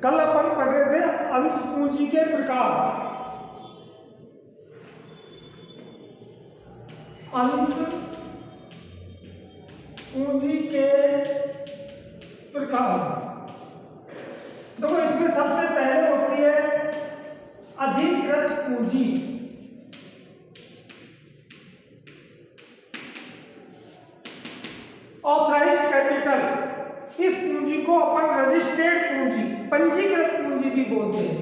कल अपन पढ़ रहे थे अंश पूंजी के प्रकार। अंश पूंजी के प्रकार। देखो इसमें सबसे पहले होती है अधिकृत पूंजी। Authorised capital. इस पूंजी को अपन रजिस्टर्ड पूंजी, पंजीकृत पूंजी भी बोलते हैं।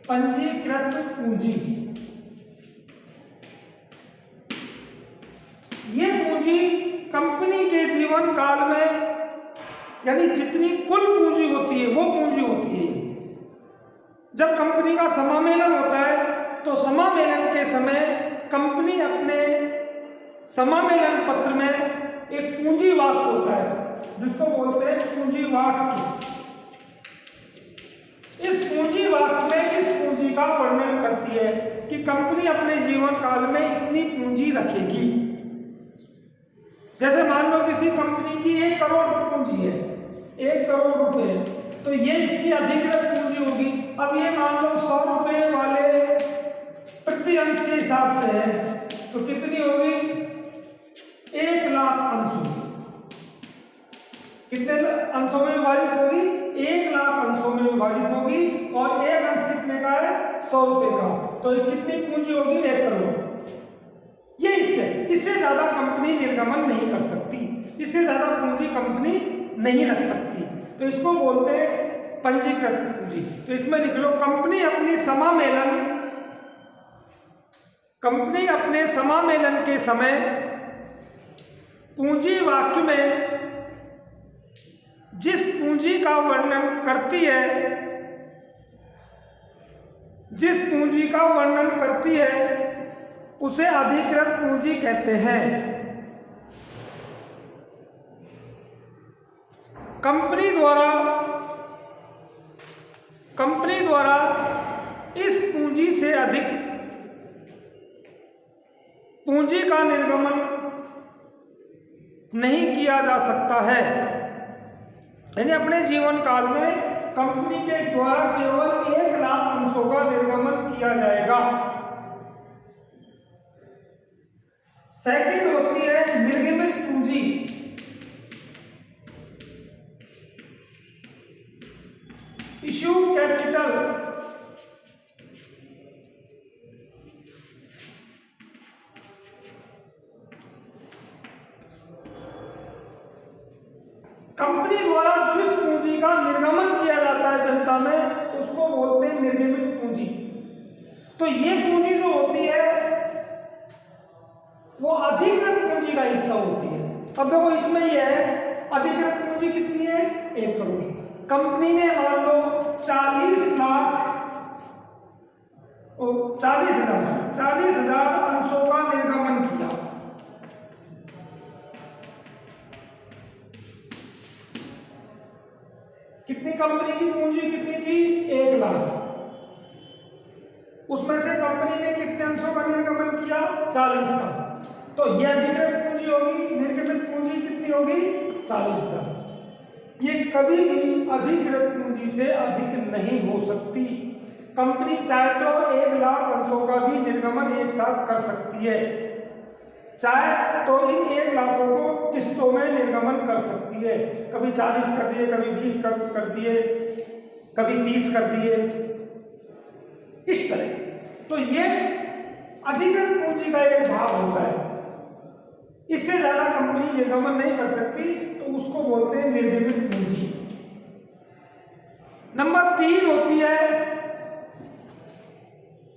पंजीकृत पूंजी ये पूंजी कंपनी के जीवन काल में, यानी जितनी कुल पूंजी होती है वो पूंजी होती है। जब कंपनी का समामेलन होता है तो समामेलन के समय कंपनी अपने समामेलन पत्र में एक पूंजी वाक्य होता है जिसको बोलते हैं पूंजी वाक्य। इस पूंजी वाक्य में इस पूंजी का वर्णन करती है कि कंपनी अपने जीवन काल में इतनी पूंजी रखेगी। जैसे मान लो किसी कंपनी की 1 करोड़ पूंजी है, 1 करोड़ रुपए, तो ये इसकी अधिकृत पूंजी होगी। अब ये मान लो 100 रुपए वाले प्रति अंश के हिसाब से है तो कितनी होगी? 1 लाख अंश होगी। कितने अंशों में विभाजित होगी? 1 लाख अंशों में विभाजित होगी और एक अंश कितने का है? 100 रुपए का। तो ये कितनी पूंजी होगी? 1 करोड़। ये इससे ज्यादा कंपनी निर्गमन नहीं कर सकती, इससे ज्यादा पूंजी कंपनी नहीं रख सकती, तो इसको बोलते हैं पंजीकृत पूंजी। तो इसमें लिख लो कंपनी अपने समामेलन के समय पूंजी वाक्य में जिस पूंजी का वर्णन करती है उसे अधिकृत पूंजी कहते हैं। कंपनी द्वारा इस पूंजी से अधिक पूंजी का निर्गमन नहीं किया जा सकता है। यानी अपने जीवन काल में कंपनी के द्वारा केवल 1 लाख अंशों का निर्गमन किया जाएगा। सेकंड होती है निर्गमित पूंजी। Issue capital. कंपनी द्वारा जिस पूंजी का निर्गमन किया जाता है जनता में उसको बोलते हैं निर्गमित पूंजी। तो ये पूंजी जो होती है वो अधिकृत पूंजी का हिस्सा होती है। अब देखो इसमें ये है अधिकृत पूंजी कितनी है? 1 करोड़। कंपनी ने मान लो 40,000 अंशों का निर्गमन किया। कितनी कंपनी की पूंजी कितनी थी? 1 लाख। उसमें से कंपनी ने कितने अंशों का निर्गमन किया? 40 का। तो यह अधिकृत पूंजी होगी। निर्गमित पूंजी कितनी होगी? 40,000। ये कभी भी अधिकृत पूंजी से अधिक नहीं हो सकती। कंपनी चाहे तो 1 लाख अंशों का भी निर्गमन एक साथ कर सकती है, चाहे तो इन 1 लाखों को किस्तों में निर्गमन कर सकती है। कभी 40 कर दिए, कभी 20 कर दिए, कभी 30 कर दिए, इस तरह। तो ये अधिकृत पूंजी का एक भाग होता है। इससे ज्यादा कंपनी निर्गमन नहीं कर सकती तो उसको बोलते हैं निर्गमित पूंजी। नंबर 3 होती है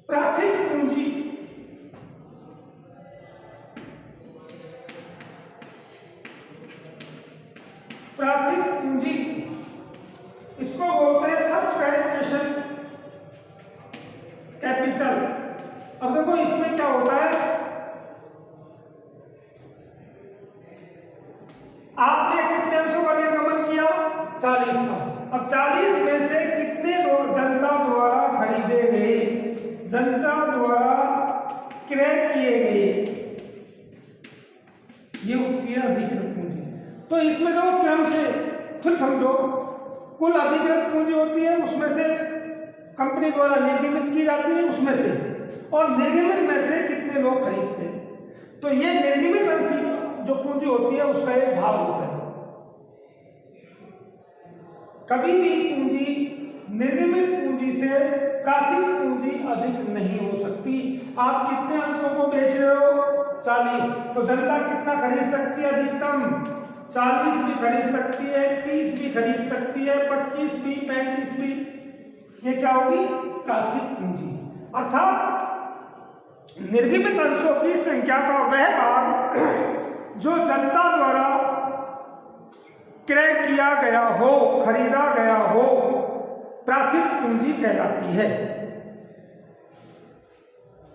प्राथमिक पूंजी। प्राथमिक पूंजी इसको बोलते हैं सब्सक्रिप्शन कैपिटल। अब देखो इसमें क्या होता है, आपने कितने अंशों का निर्गमन किया? 40 का। अब 40 में से कितने जनता द्वारा खरीदे गए, जनता द्वारा क्रय किए गए, ये होती है अधिकृत पूंजी। तो इसमें तो क्रम से फिर समझो, कुल अधिकृत पूंजी होती है, उसमें से कंपनी द्वारा निर्गमित की जाती है उसमें से, और निर्गमित में से कितने लोग खरीदते हैं। तो ये निर्गमित अंश जो पूंजी होती है उसका एक भाग होता है। कभी भी पूंजी निर्गमित पूंजी से प्राथिक पूंजी अधिक नहीं हो सकती। आप कितने अंशों को बेच रहे हो? 40। तो जनता कितना खरीद सकती है अधिकतम? 40 भी खरीद सकती है, 30 भी खरीद सकती है, 25 भी, 35 भी। ये क्या होगी? प्राथिक पूंजी। अर्थात निर्गमित अंशों की संख्या का वह भाग जो जनता द्वारा क्रय किया गया हो, खरीदा गया हो, प्राथिक पूंजी कहलाती है।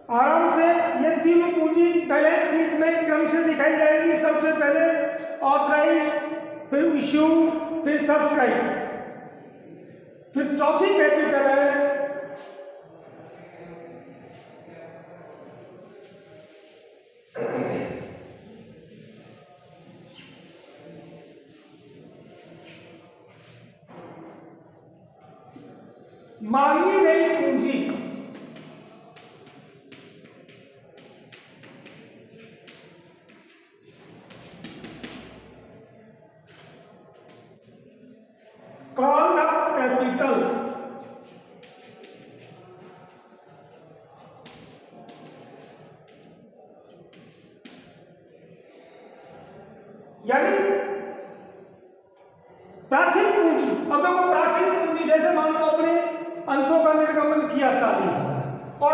आराम से ये तीनों पूंजी बैलेंस शीट में क्रम से दिखाई जाएगी। सबसे पहले ऑथराइज, फिर इश्यू, फिर सब्सक्राइब, फिर चौथी कैपिटल है मांगी गई पूंजी। कॉल अप कैपिटल, यानी प्राथिक पूंजी। अब देखो प्राथिक पूंजी, जैसे मान लो अपने अंशों का निर्गमन किया 40,000 और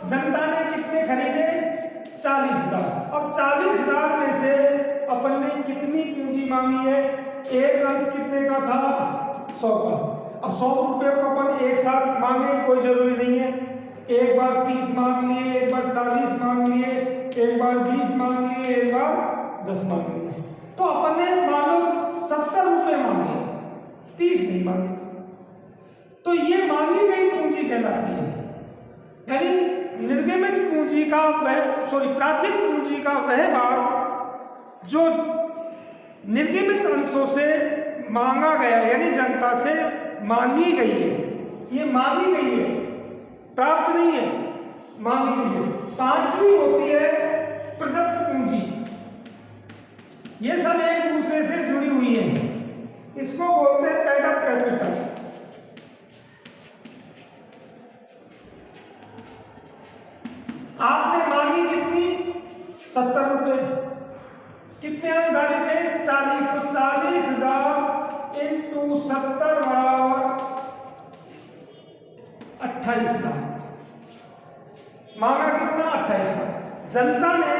जनता ने कितने खरीदे? 40,000। अब 40,000 में से अपन ने कितनी पूंजी मांगी है? एक अंश कितने का था? 100 का। अब 100 रुपये को अपन एक साथ मांगे, कोई जरूरी नहीं है। एक बार 30 मांग लिए, एक बार 40 मांग लिए, एक बार 20 मांग लिए, एक बार 10 मांग लिए। तो अपन ने मान लो 70 रुपये मांगे, 30 नहीं मांगे, तो ये मांगी गई पूंजी कहलाती है। यानी निर्गमित पूंजी का प्राथिक पूंजी का वह भाग जो निर्गमित अंशों से मांगा गया, यानी जनता से मांगी गई है। ये मांगी गई है, प्राप्त नहीं है, मांगी गई है। पांचवी होती है प्रदत्त पूंजी। ये सब एक दूसरे से जुड़ी हुई है, इसको बोलते हैं पेड अप कैपिटल। आपने मांगी कितनी? 70 रुपए। कितने अंश डाले थे? 40। तो 40,000 इंटू 70 बराबर 28 लाख। मांगा कितना? 28 लाख। जनता ने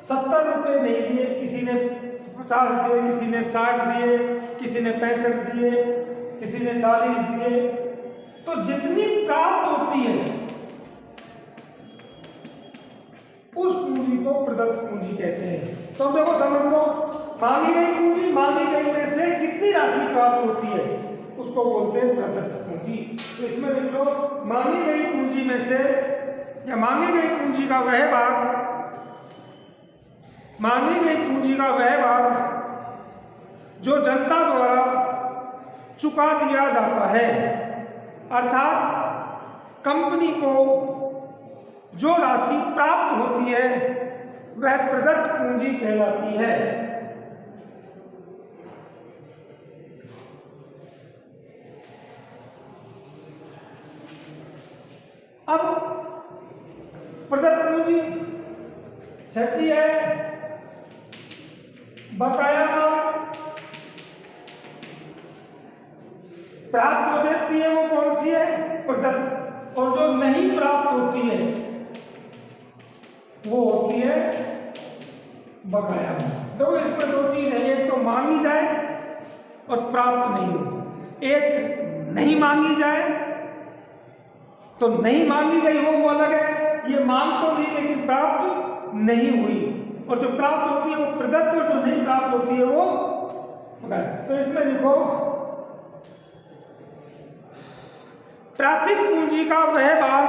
70 रुपए नहीं दिए, किसी ने 50 दिए, किसी ने 60 दिए, किसी ने 65 दिए, किसी ने 40 दिए। तो जितनी प्राप्त होती है उस पूंजी को प्रदत्त पूंजी कहते हैं। तो देखो समझ लो, मांगी गई पूंजी, मांगी गई में से कितनी राशि प्राप्त होती है उसको बोलते हैं प्रदत्त पूंजी। तो इसमें लिख लो, मांगी गई पूंजी में से, या मांगी गई पूंजी का वह भाग, मांगी गई पूंजी का वह भाग जो जनता द्वारा चुका दिया जाता है, अर्थात कंपनी को जो राशि प्राप्त होती है वह प्रदत्त पूंजी कहलाती है। अब प्रदत्त पूंजी छठी है बकाया माल। प्राप्त हो जाती है वो कौन सी है? प्रदत्त। और जो नहीं प्राप्त होती है वो होती है बकाया माल। देखो इसमें दो चीज है, एक तो मांगी जाए और प्राप्त नहीं हो। एक नहीं मांगी जाए तो नहीं मांगी गई हो वो अलग है, ये मांग तो ली लेकिन प्राप्त नहीं हुई। और जो प्राप्त होती है वो प्रदत्त, और जो नहीं प्राप्त होती है वो बकाया। तो इसमें लिखो, प्राथिक पूंजी का वह भाग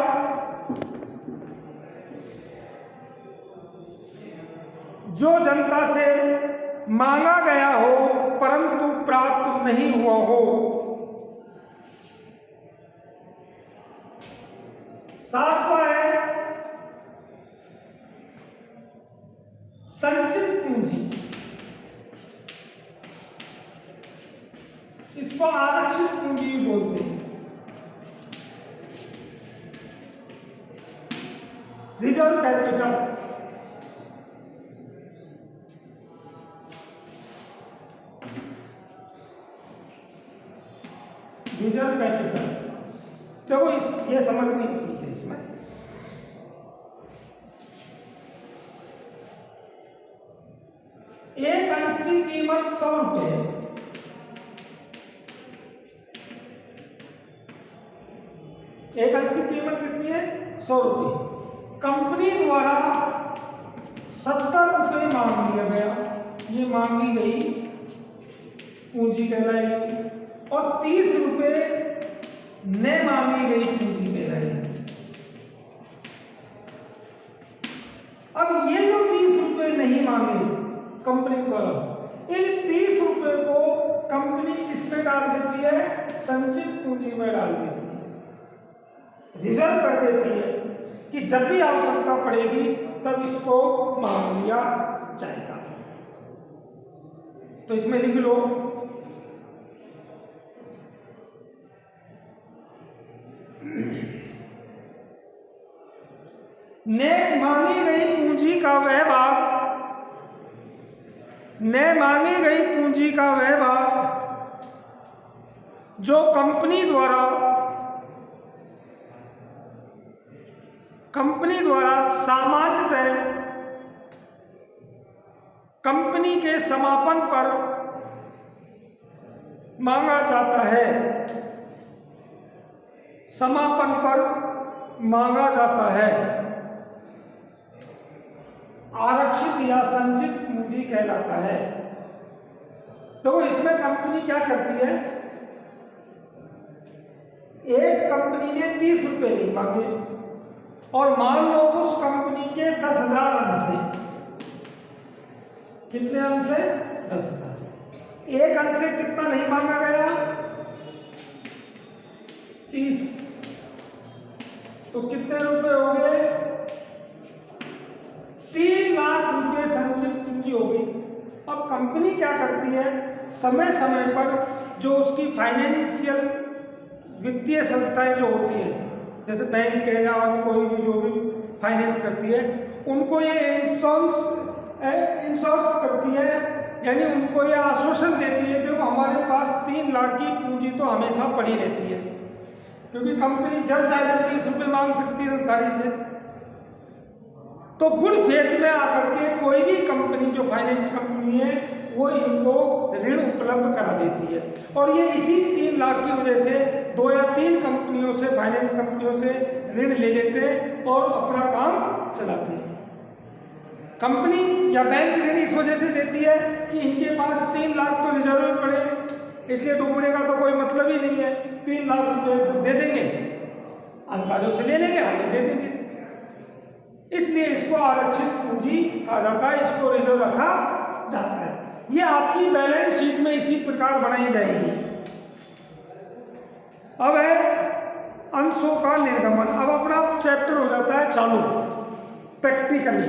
जो जनता से मांगा गया हो परंतु प्राप्त नहीं हुआ हो सातवां है संचित पूंजी, इसको आरक्षित पूंजी भी बोलते हैं। रिजर्व कैपिटल, रिजर्व कैपिटल देखो ये समझने की चीज है। इसमें एक अंश की कीमत 100 रुपए है। एक अंश की कीमत कितनी है? 100 रुपए। कंपनी द्वारा 70 रुपए मांग लिया गया, ये मांगी गई पूंजी कहलाएगी, और 30 रुपए न मांगी गई पूंजी कहलाएगी। अब ये जो 30 रुपए नहीं मांगे कंपनी द्वारा, इन 30 रुपए को कंपनी किसमें डाल देती है? संचित पूंजी में डाल देती है, रिजर्व कर देती है कि जब भी आवश्यकता पड़ेगी तब इसको मांग लिया जाएगा। तो इसमें लिख लो ने मांगी गई पूंजी का वह भाग, ने मांगी गई पूंजी का वह भाग जो कंपनी द्वारा सामान्यतः कंपनी के समापन पर मांगा जाता है, समापन पर मांगा जाता है, आरक्षित या संचित पूंजी कहलाता है। तो इसमें कंपनी क्या करती है? एक कंपनी ने 30 रुपए नहीं मांगे और मान लो उस कंपनी के 10,000 अंश है। कितने अंश है? 10,000। एक अंश से कितना नहीं मांगा गया? 30। तो कितने रुपए हो गए? 3 लाख रुपए संचित पूंजी हो गई। अब कंपनी क्या करती है? समय समय पर जो उसकी फाइनेंशियल वित्तीय संस्थाएं जो होती है, जैसे बैंक है या कोई भी जो भी फाइनेंस करती है, उनको ये इंश्योरेंस करती है, यानी उनको ये आश्वासन देती है कि हमारे पास 3 लाख की पूंजी तो हमेशा पड़ी रहती है, क्योंकि कंपनी जब चाहे 30 रुपये मांग सकती है संस्थानी से। तो गुड फेथ में आकर के कोई भी कंपनी जो फाइनेंस कंपनी है वो इनको ऋण उपलब्ध करा देती है, और ये इसी 3 लाख की वजह से 2 या 3 कंपनियों से, फाइनेंस कंपनियों से ऋण ले लेते हैं और अपना काम चलाते हैं। कंपनी या बैंक ऋण इस वजह से देती है कि इनके पास 3 लाख तो रिजर्व में पड़े, इसलिए डूबने का तो कोई मतलब ही नहीं है। 3 लाख रुपए दे देंगे, अधिकारियों से ले लेंगे, हमें दे देंगे, इसलिए इसको आरक्षित पूंजी कहा जाता है, इसको रिजर्व रखा जाता है। ये आपकी बैलेंस शीट में इसी प्रकार बनाई जाएगी। अब है अंशों का निर्गमन। अब अपना चैप्टर हो जाता है चालू प्रैक्टिकली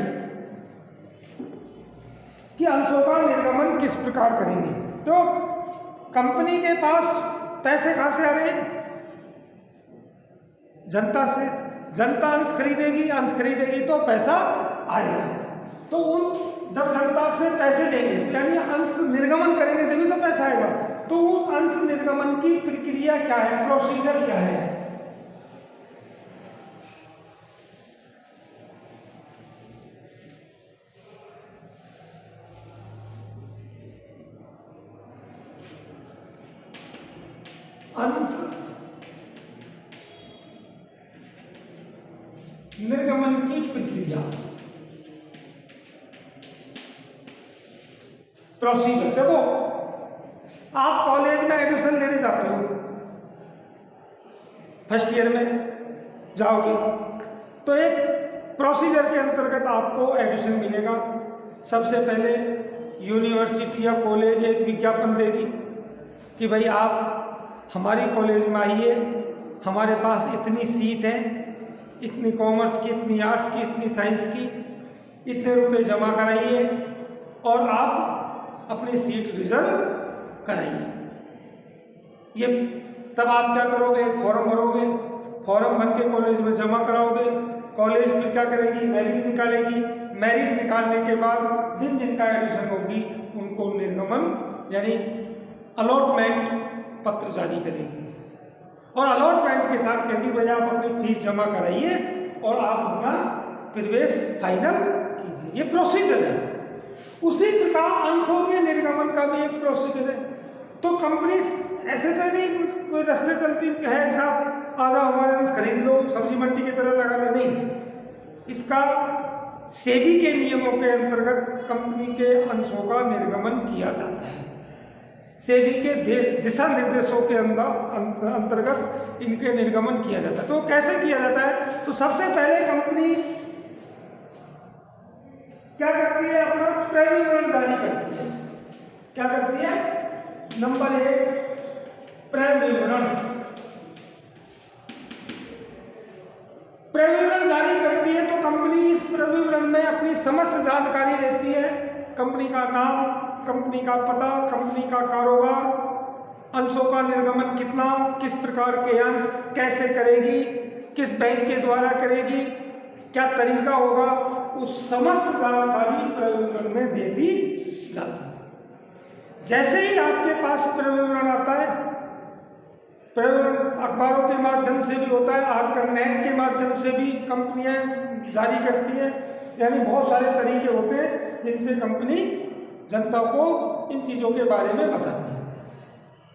कि अंशों का निर्गमन किस प्रकार करेंगे। तो कंपनी के पास पैसे कहां से आ रहे हैं? जनता से। जनता अंश खरीदेगी तो पैसा आएगा। तो जब जनता से पैसे लेंगे तो यानी अंश निर्गमन करेंगे तभी तो पैसा आएगा। तो उस अंश निर्गमन की प्रक्रिया क्या है, प्रोसीजर क्या है? अंश निर्गमन की प्रक्रिया, प्रोसीजर। देखो, आप कॉलेज में एडमिशन लेने जाते हो, फर्स्ट ईयर में जाओगे तो एक प्रोसीजर के अंतर्गत आपको एडमिशन मिलेगा। सबसे पहले यूनिवर्सिटी या कॉलेज एक विज्ञापन देगी कि भाई आप हमारी कॉलेज में आइए, हमारे पास इतनी सीट है, इतनी कॉमर्स की, इतनी आर्ट्स की, इतनी साइंस की, इतने रुपए जमा कराइए और आप अपनी सीट रिजर्व कराइए। ये तब आप क्या करोगे, एक फॉर्म भरोगे, फॉर्म भर के कॉलेज में जमा कराओगे, कॉलेज में क्या करेगी, मेरिट निकालेगी, मेरिट निकालने के बाद जिन जिनका एडमिशन होगी उनको निर्गमन यानी अलॉटमेंट पत्र जारी करेगी और अलॉटमेंट के साथ कहेगी भाई आप अपनी फीस जमा कराइए और आप अपना प्रवेश फाइनल कीजिए। ये प्रोसीजर है। उसी प्रकार अंशों के निर्गमन का भी एक प्रोसीजर है। तो कंपनी ऐसे तो नहीं कोई रास्ते चलती है साहब आ जाओ हमारे अंश खरीद लो, सब्जी मंडी की तरह लगा लो, नहीं। इसका सेबी के नियमों के अंतर्गत कंपनी के अंशों का निर्गमन किया जाता है। सेबी के दिशा निर्देशों के अंतर्गत इनके निर्गमन किया जाता है। तो कैसे किया जाता है? तो सबसे पहले कंपनी क्या करती है, अपना क्रय विवरण जारी करती है। क्या करती है? नंबर 1 क्रय विवरण। क्रय विवरण जारी करती है तो कंपनी इस क्रय विवरण में अपनी समस्त जानकारी देती है। कंपनी का नाम, कंपनी का पता, कंपनी का कारोबार, अंशों का निर्गमन कितना, किस प्रकार के अंश कैसे करेगी, किस बैंक के द्वारा करेगी, क्या तरीका होगा, उस समस्त जानकारी क्रय विवरण में दे दी जाती है। जैसे ही आपके पास क्रय विवरण आता है, क्रय विवरण अखबारों के माध्यम से भी होता है, आजकल नेट के माध्यम से भी कंपनियां जारी करती है, यानी बहुत सारे तरीके होते हैं जिनसे कंपनी जनता को इन चीज़ों के बारे में बताती है।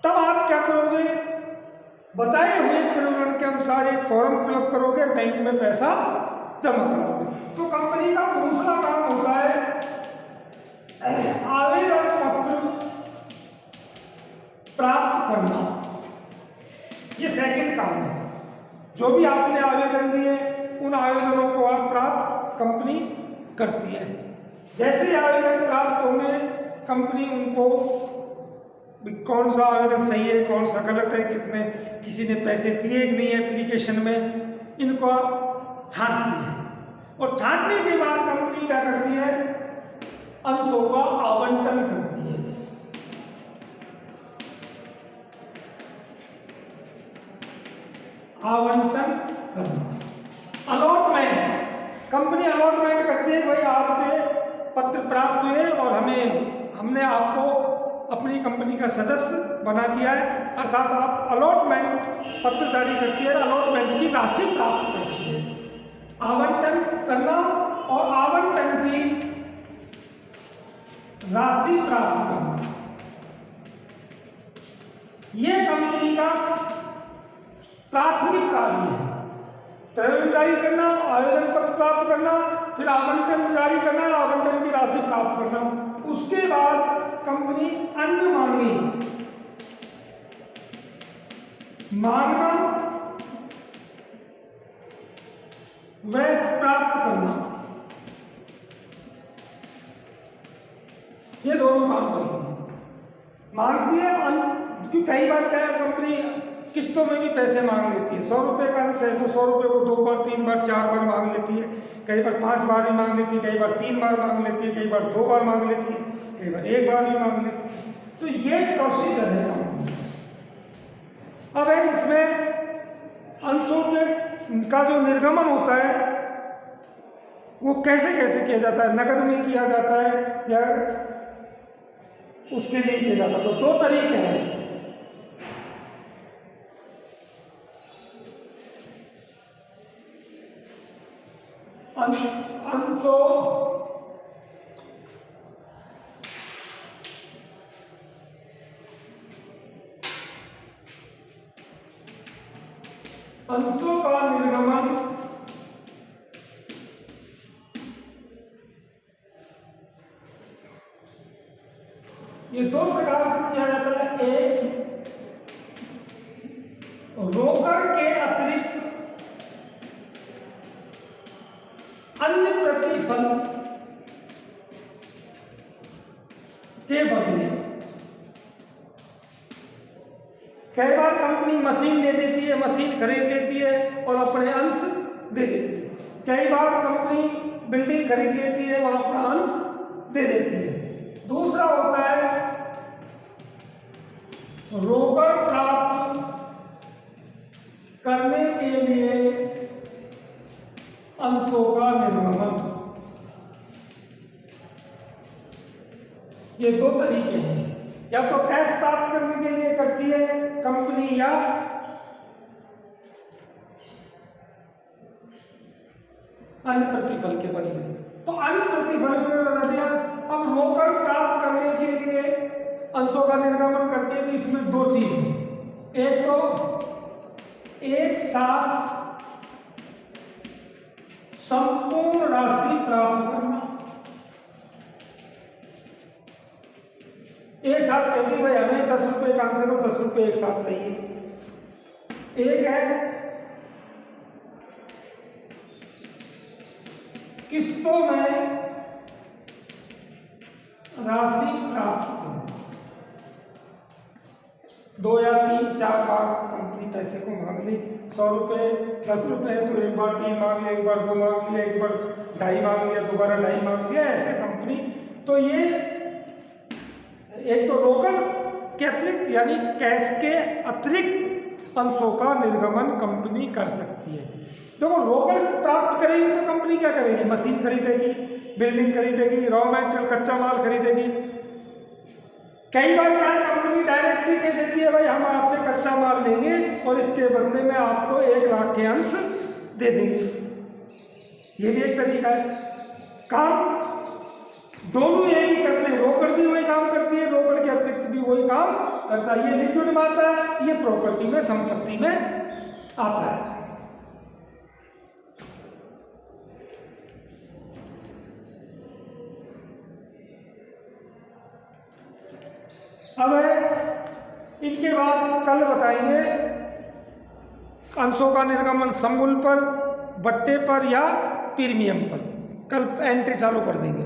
तब आप क्या करोगे, बताए हुए क्रय विवरण के अनुसार एक फॉर्म फिलअप करोगे, बैंक में पैसा जमा कराओगे। तो कंपनी का दूसरा काम होता है आवेदन पत्र प्राप्त करना। ये सेकंड काम है। जो भी आपने आवेदन दिए उन आवेदनों को आप प्राप्त कंपनी करती है। जैसे ही आवेदन प्राप्त होंगे कंपनी उनको कौन सा आवेदन सही है, कौन सा गलत है, कितने किसी ने पैसे दिए कि नहीं एप्लीकेशन में, इनको छांटती है। और छांटने के बाद कंपनी क्या करती है, अंशों का आवंटन करती है। आवंटन करना, अलॉटमेंट। कंपनी अलॉटमेंट करती है, भाई आपके पत्र प्राप्त हुए और हमने आपको अपनी कंपनी का सदस्य बना दिया है, अर्थात आप अलॉटमेंट पत्र जारी करती है, अलॉटमेंट की राशि प्राप्त करती है। आवंटन करना और आवंटन की राशि प्राप्त करना, यह कंपनी का प्राथमिक कार्य है। क्रय जारी करना, आवेदन पत्र प्राप्त करना, फिर आवंटन जारी करना, आवंटन की राशि प्राप्त करना। उसके बाद कंपनी अन्य मांगना व प्राप्त करना, ये दोनों काम करती है। मांगती है क्योंकि कई बार क्या है, कंपनी किस्तों में भी पैसे मांग लेती है। 100 रुपये का अंश है तो 100 रुपये को 2 बार, 3 बार, 4 बार मांग लेती है। कई बार 5 बार भी मांग लेती है, कई बार 3 बार मांग लेती है, कई बार 2 बार मांग लेती है, कई बार 1 बार भी मांग लेती है। तो ये प्रोसीजर है कंपनी। अब है इसमें अंशों का जो निर्गमन होता है वो कैसे कैसे किया जाता है, नकद में किया जाता है या उसके लिए किया जाता है। तो 2 तरीके हैं। अंशों का निर्गमन ये 2 प्रकार से किया जाता है। एक, रोकड़ के अतिरिक्त अन्य प्रतिफल के बदले। कई बार कंपनी मशीन ले लेती है, मशीन खरीद लेती है और अपने अंश दे देती है। कई बार कंपनी बिल्डिंग खरीद लेती है और अपना अंश दे देती है। दूसरा होता है रोकड़ प्राप्त करने के लिए अंशों का निर्गमन। ये दो तरीके हैं, या तो कैश प्राप्त करने के लिए करती है कंपनी या अन्य प्रतिफल के बदले। तो अन्य प्रतिफल में बता दिया। अब रोकड़ प्राप्त करने के लिए अंशों का निर्गमन करती है तो इसमें दो चीज है। एक तो एक साथ संपूर्ण राशि प्राप्त करना। एक साथ कहती भाई हमें 10 रुपए का अंश को 10 रुपए एक साथ चाहिए। एक है किस्तों में राशि प्राप्त करना। 2 या 3 4 बार कंपनी पैसे को मांग ली। 100 रुपए 10 रुपए है तो एक बार 3 मांग लिया, एक बार 2 मांग लिया, एक बार 2.5 मांग लिया, दोबारा 2.5 मांग लिया, ऐसे कंपनी। तो ये एक तो रोकड़ के अतिरिक्त यानी कैश के अतिरिक्त अंशों का निर्गमन कंपनी कर सकती है। देखो रोकड़ प्राप्त करेगी तो कंपनी क्या करेगी? मशीन खरीदेगी, बिल्डिंग खरीदेगी, रॉ मटेरियल कच्चा माल खरीदेगी। कई बार क्या कंपनी डायरेक्टली कह देती है भाई हम आपसे कच्चा माल लेंगे और इसके बदले में आपको 1 लाख के अंश दे देंगे। ये भी एक तरीका है। काम दोनों यही करते हैं, रोकड़ भी वही काम करती है, रोकड़ के अतिरिक्त भी वही काम करता है। ये लिक्विड में आता है, ये प्रॉपर्टी में संपत्ति में आता है। अब इनके बाद कल बताएंगे अंशों का निर्गमन सममूल्य पर, बट्टे पर या प्रीमियम पर। कल एंट्री चालू कर देंगे।